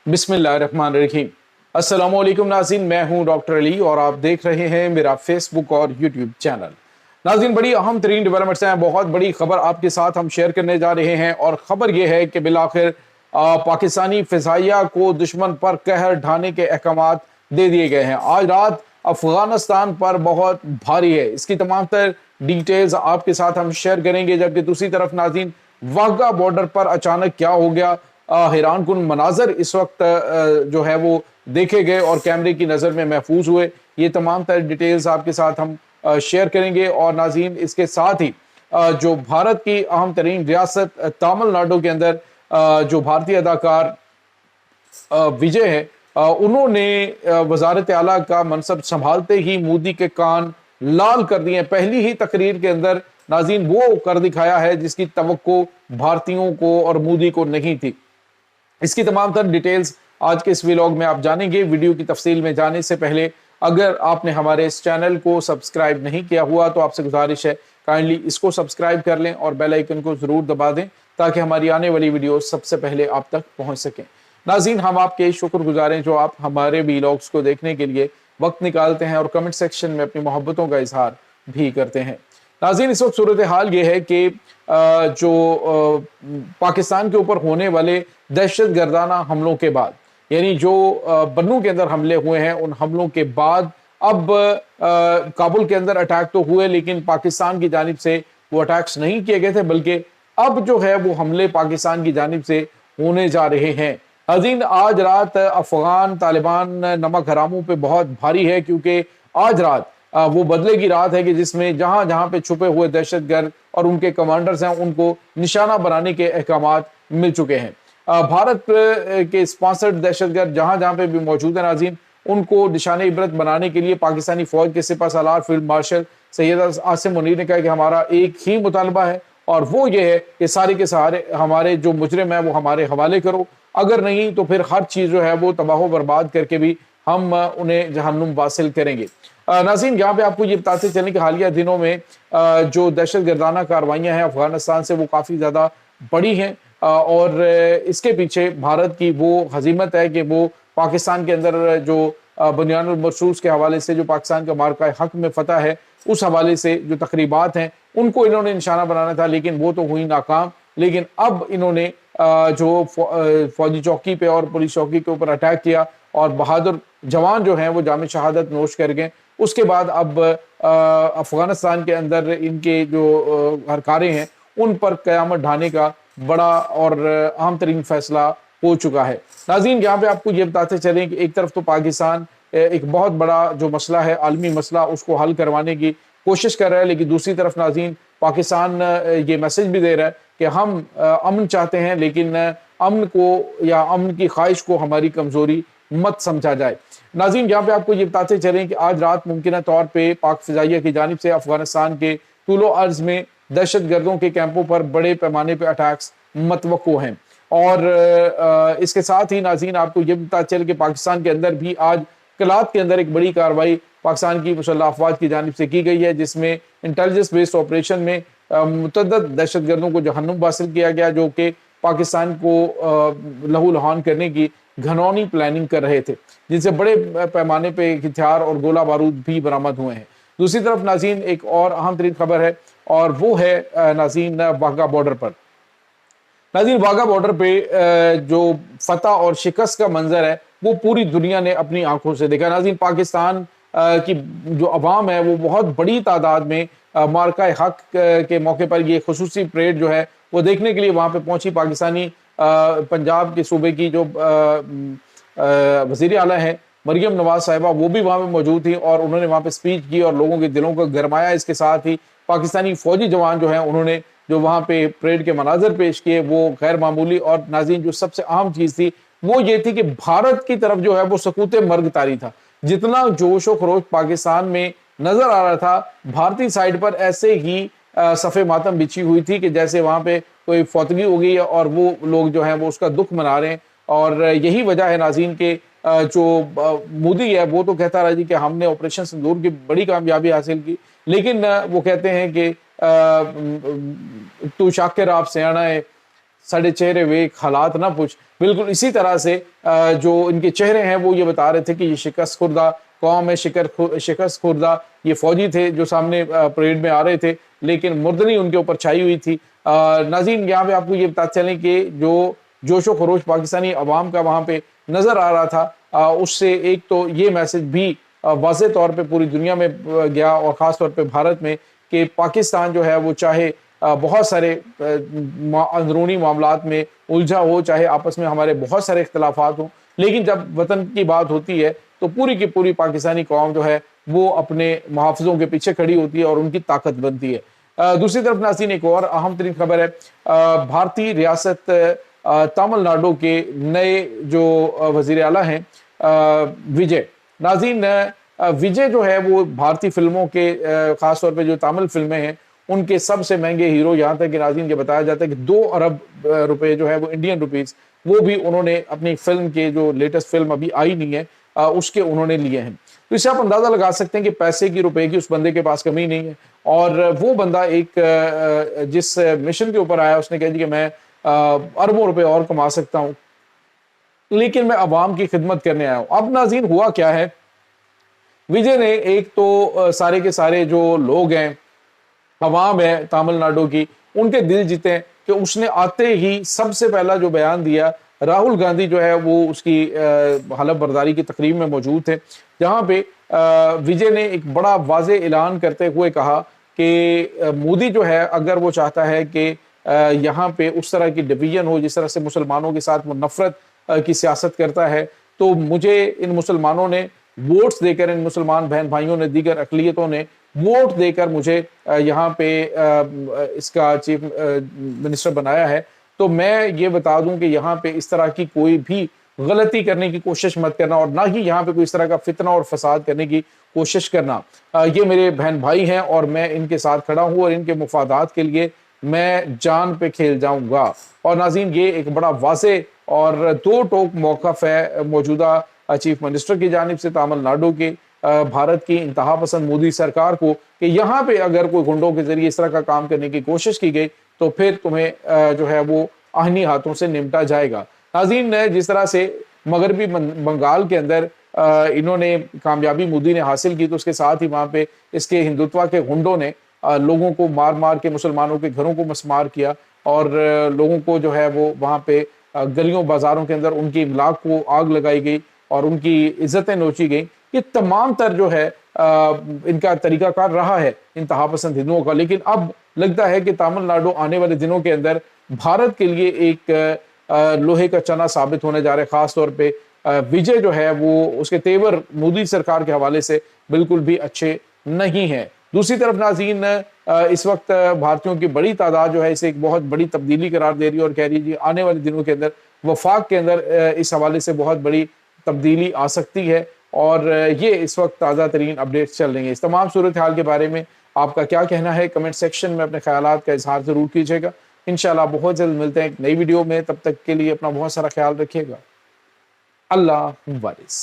बिस्मिल्लाहिर्रहमानिर्रहीम। अस्सलामुअलैकुम नाज़रीन, मैं हूं डॉक्टर अली और आप देख रहे हैं मेरा फेसबुक और यूट्यूब चैनल। नाज़रीन, बड़ी अहम तरीन डेवलपमेंट्स हैं, बहुत बड़ी खबर आपके साथ हम शेयर करने जा रहे हैं और ख़बर यह है कि बिलाखिर पाकिस्तानी फ़िज़ाइया को दुश्मन पर कहर ढाने के अहकामात दे दिए गए हैं। आज रात अफगानिस्तान पर बहुत भारी है, इसकी तमाम तर डिटेल्स आपके साथ हम शेयर करेंगे। जबकि दूसरी तरफ नाज़रीन, वाघा बॉर्डर पर अचानक क्या हो गया, हैरान कुन मनाजर इस वक्त जो है वो देखे गए और कैमरे की नज़र में महफूज हुए। ये तमाम तर डिटेल्स आपके साथ हम शेयर करेंगे। और नाज़रीन, इसके साथ ही जो भारत की अहम तरीन रियासत तमिलनाडु के अंदर जो भारतीय अदाकार विजय है, उन्होंने वजारत आला का मनसब संभालते ही मोदी के कान लाल कर दिए। पहली ही तकरीर के अंदर नाज़रीन वो कर दिखाया है जिसकी तवक्को भारतीयों को और मोदी को नहीं थी। इसकी तमाम तर डिटेल्स आज के इस व्लॉग में आप जानेंगे। वीडियो की तफसील में जाने से पहले अगर आपने हमारे इस चैनल को सब्सक्राइब नहीं किया हुआ तो आपसे गुजारिश है, काइंडली इसको सब्सक्राइब कर लें और बेल आइकन को जरूर दबा दें ताकि हमारी आने वाली वीडियो सबसे पहले आप तक पहुंच सकें। नाज़रीन, हम आपके शुक्रगुजार हैं जो आप हमारे व्लॉग्स को देखने के लिए वक्त निकालते हैं और कमेंट सेक्शन में अपनी मोहब्बतों का इजहार भी करते हैं। नाज़रीन, इस वक्त सूरत हाल ये है कि जो पाकिस्तान के ऊपर होने वाले दहशत गर्दाना हमलों के बाद, यानी जो बन्नू के अंदर हमले हुए हैं, उन हमलों के बाद अब काबुल के अंदर अटैक तो हुए लेकिन पाकिस्तान की जानिब से वो अटैक्स नहीं किए गए थे, बल्कि अब जो है वो हमले पाकिस्तान की जानिब से होने जा रहे हैं। नाज़रीन, आज रात अफगान तालिबान नमक हरामों पे बहुत भारी है, क्योंकि आज रात वो बदले की रात है कि जिसमें जहां जहां पे छुपे हुए दहशतगर्द और उनके कमांडर्स हैं उनको निशाना बनाने के अहकामात मिल चुके हैं। भारत के स्पॉन्सर्ड दहशतगर्द जहां जहां पे भी मौजूद है नाज़रीन, उनको निशाने इबरत बनाने के लिए पाकिस्तानी फौज के सिपह सालार फील्ड मार्शल सैयद आसिम मुनीर ने कहा कि हमारा एक ही मुतालबा है और वो ये है कि सारे के सारे हमारे जो मुजरिम है वो हमारे हवाले करो, अगर नहीं तो फिर हर चीज़ जो है वो तबाह बर्बाद करके भी हम उन्हें जहन्नुम वासिल करेंगे। नाज़रीन, यहाँ पे आपको ये बताते चलें कि हालिया दिनों में जो दहशत गर्दाना कार्रवाइयाँ हैं अफगानिस्तान से वो काफ़ी ज़्यादा बड़ी हैं और इसके पीछे भारत की वो हजीमत है कि वो पाकिस्तान के अंदर जो बुनियानुल मरसूस के हवाले से जो पाकिस्तान का मार्का हक में फतह है, उस हवाले से जो तकरीबात हैं उनको इन्होंने निशाना बनाना था, लेकिन वो तो हुई नाकाम। लेकिन अब इन्होंने जो फौजी चौकी पे और पुलिस चौकी के ऊपर अटैक किया और बहादुर जवान जो हैं वो जाम शहादत नोश कर गए। उसके बाद अब अफगानिस्तान के अंदर इनके जो हरकारें हैं उन पर क़यामत ढाने का बड़ा और अहम तरीन फैसला हो चुका है। नाज़रीन, यहाँ पे आपको ये बताते चलें कि एक तरफ तो पाकिस्तान एक बहुत बड़ा जो मसला है, आलमी मसला, उसको हल करवाने की कोशिश कर रहा है, लेकिन दूसरी तरफ नाज़रीन पाकिस्तान ये मैसेज भी दे रहा है कि हम अमन चाहते हैं, लेकिन अमन को या अमन की ख्वाहिश को हमारी कमज़ोरी मत समझा जाए। नाज़रीन, यहाँ पे आपको ये बताते चलें कि आज रात मुमकिन तौर पे पाक फ़िज़ाइया की जानिब से अफगानिस्तान के तूलो अर्ज़ में दहशत गर्दों के कैंपों पर बड़े पैमाने पर अटैक्स मतवक्को हैं। और इसके साथ ही नाज़रीन आपको ये पता चल कि पाकिस्तान के अंदर भी आज कलात के अंदर एक बड़ी कार्रवाई पाकिस्तान की मुसल्लह अफवाज की जानिब से की गई है, जिसमें इंटेलिजेंस बेस्ड ऑपरेशन में मुतअद्दिद दहशत गर्दों को जहन्नुम हासिल किया गया, जो कि पाकिस्तान को लहू लुहान करने की घनौनी प्लानिंग कर रहे थे, जिनसे बड़े पैमाने पे हथियार और गोला बारूद भी बरामद हुए हैं। दूसरी तरफ नाज़रीन एक और अहम तरीन खबर है और वो है नाज़रीन वाघा बॉर्डर पर। नाज़रीन, वाघा बॉर्डर पे जो फतह और शिकस्त का मंजर है वो पूरी दुनिया ने अपनी आंखों से देखा। नाज़रीन, पाकिस्तान की जो अवाम है वो बहुत बड़ी तादाद में मार्का हक के मौके पर ये खुसूसी परेड जो है वो देखने के लिए वहाँ पे पहुंची। पाकिस्तानी पंजाब के सूबे की जो वज़ीर आला है मरियम नवाज साहिबा, वो भी वहाँ पे मौजूद थी और उन्होंने वहाँ पे स्पीच की और लोगों के दिलों को गरमाया। इसके साथ ही पाकिस्तानी फौजी जवान जो हैं उन्होंने जो वहाँ पे परेड के मनाजर पेश किए वो गैर मामूली। और नाज़रीन, जो सबसे अहम चीज़ थी वो ये थी कि भारत की तरफ जो है वो सकूते मर्ग तारी था। जितना जोश व खरोश पाकिस्तान में नजर आ रहा था, भारतीय साइड पर ऐसे ही सफ़े मातम बिछी हुई थी कि जैसे वहाँ पे कोई फौतगी हो गई है और वो लोग जो हैं वो उसका दुख मना रहे हैं। और यही वजह है नाज़रीन के जो मोदी है वो तो कहता रहा जी कि हमने ऑपरेशन सिंदूर की बड़ी कामयाबी हासिल की, लेकिन वो कहते हैं कि तू शाकिर आप सियाना है, साढ़े चेहरे वेख हालात ना पूछ। बिल्कुल इसी तरह से जो इनके चेहरे हैं वो ये बता रहे थे कि ये शिकस्त खुर्दा कौम है, शिकस्त खुर्दा ये फौजी थे जो सामने परेड में आ रहे थे, लेकिन मुर्दनी उनके ऊपर छाई हुई थी। नाज़रीन, यहाँ पे आपको ये बताते चलें कि जो जोशो खरोश पाकिस्तानी अवाम का वहाँ पे नज़र आ रहा था, उससे एक तो ये मैसेज भी वाज़ेह तौर पे पूरी दुनिया में गया और ख़ास तौर पे भारत में, कि पाकिस्तान जो है वो चाहे बहुत सारे अंदरूनी मामलात में उलझा हो, चाहे आपस में हमारे बहुत सारे इख्तलाफात हों, लेकिन जब वतन की बात होती है तो पूरी की पूरी पाकिस्तानी कौम जो है वो अपने मुहाफ़िज़ों के पीछे खड़ी होती है और उनकी ताकत बनती है। दूसरी तरफ नाज़रीन, एक और अहम तरीन खबर है, भारतीय रियासत तमिलनाडु के नए जो वज़ीर आला हैं विजय। नाज़रीन, विजय जो है वो भारतीय फिल्मों के ख़ास तौर पे जो तमिल फिल्में हैं उनके सबसे महंगे हीरो, यहाँ तक कि नाज़रीन ये बताया जाता है कि 2 अरब रुपए जो है वो इंडियन रुपीस वो भी उन्होंने अपनी फिल्म के, जो लेटेस्ट फिल्म अभी आई नहीं है, उसके उन्होंने लिए हैं। तो इससे आप अंदाज़ा लगा सकते हैं कि पैसे की, रुपए की उस बंदे के पास कमी नहीं है। और वो बंदा एक जिस मिशन के ऊपर आया उसने कह दिया कि मैं अरबों रुपए और कमा सकता हूँ, लेकिन मैं अवाम की खिदमत करने आया हूँ। अब नाज़रीन हुआ क्या है, विजय ने एक तो सारे के सारे जो लोग हैं, अवाम है तमिलनाडु की, उनके दिल जीते हैं कि उसने आते ही सबसे पहला जो बयान दिया, राहुल गांधी जो है वो उसकी हलफ बर्दारी की तकरीब में मौजूद थे, जहाँ पे विजय ने एक बड़ा वाज़े ऐलान करते हुए कहा कि मोदी जो है अगर वो चाहता है कि यहाँ पे उस तरह की डिवीजन हो जिस तरह से मुसलमानों के साथ वो नफरत की सियासत करता है, तो मुझे इन मुसलमानों ने वोट्स देकर, इन मुसलमान बहन भाइयों ने, दीगर अकलियतों ने वोट देकर मुझे यहाँ पे इसका चीफ मिनिस्टर बनाया है। तो मैं ये बता दूं कि यहाँ पे इस तरह की कोई भी गलती करने की कोशिश मत करना और ना ही यहाँ पे कोई इस तरह का फितना और फसाद करने की कोशिश करना। ये मेरे बहन भाई हैं और मैं इनके साथ खड़ा हूँ और इनके मुफादात के लिए मैं जान पे खेल जाऊंगा। और नाज़रीन, ये एक बड़ा वाज़े और दो टोक मौक़िफ़ है मौजूदा चीफ मिनिस्टर की जानिब से तमिलनाडु के भारत की इंतहा पसंद मोदी सरकार को, कि यहाँ पे अगर कोई गुंडों के जरिए इस तरह का काम करने की कोशिश की गई तो फिर तुम्हें जो है वो आहनी हाथों से निपटा जाएगा। नाज़रीन, जिस तरह से मगरबी बंगाल के अंदर इन्होंने कामयाबी मोदी ने हासिल की, तो उसके साथ ही वहाँ पे इसके हिंदुत्व के गुंडों ने लोगों को मार मार के मुसलमानों के घरों को मसमार किया और लोगों को जो है वो वहाँ पे गलियों बाजारों के अंदर उनकी इमलाक को आग लगाई गई और उनकी इज्जतें नोची गई। ये तमाम तर जो है इनका तरीकाकार रहा है इंतहा पसंद हिंदुओं का। लेकिन अब लगता है कि तमिलनाडु आने वाले दिनों के अंदर भारत के लिए एक लोहे का चना साबित होने जा रहा है। खास तौर पे विजय जो है वो, उसके तेवर मोदी सरकार के हवाले से बिल्कुल भी अच्छे नहीं हैं। दूसरी तरफ नाज़रीन, इस वक्त भारतीयों की बड़ी तादाद जो है इसे एक बहुत बड़ी तब्दीली करार दे रही है और कह रही है कि आने वाले दिनों के अंदर वफाक के अंदर इस हवाले से बहुत बड़ी तब्दीली आ सकती है। और ये इस वक्त ताज़ा तरीन अपडेट्स चल रही हैं। इस तमाम सूरत हाल के बारे में आपका क्या कहना है, कमेंट सेक्शन में अपने ख्यालात का इजहार ज़रूर कीजिएगा। इंशाल्लाह बहुत जल्द मिलते हैं एक नई वीडियो में, तब तक के लिए अपना बहुत सारा ख्याल रखिएगा। अल्लाह वारिस।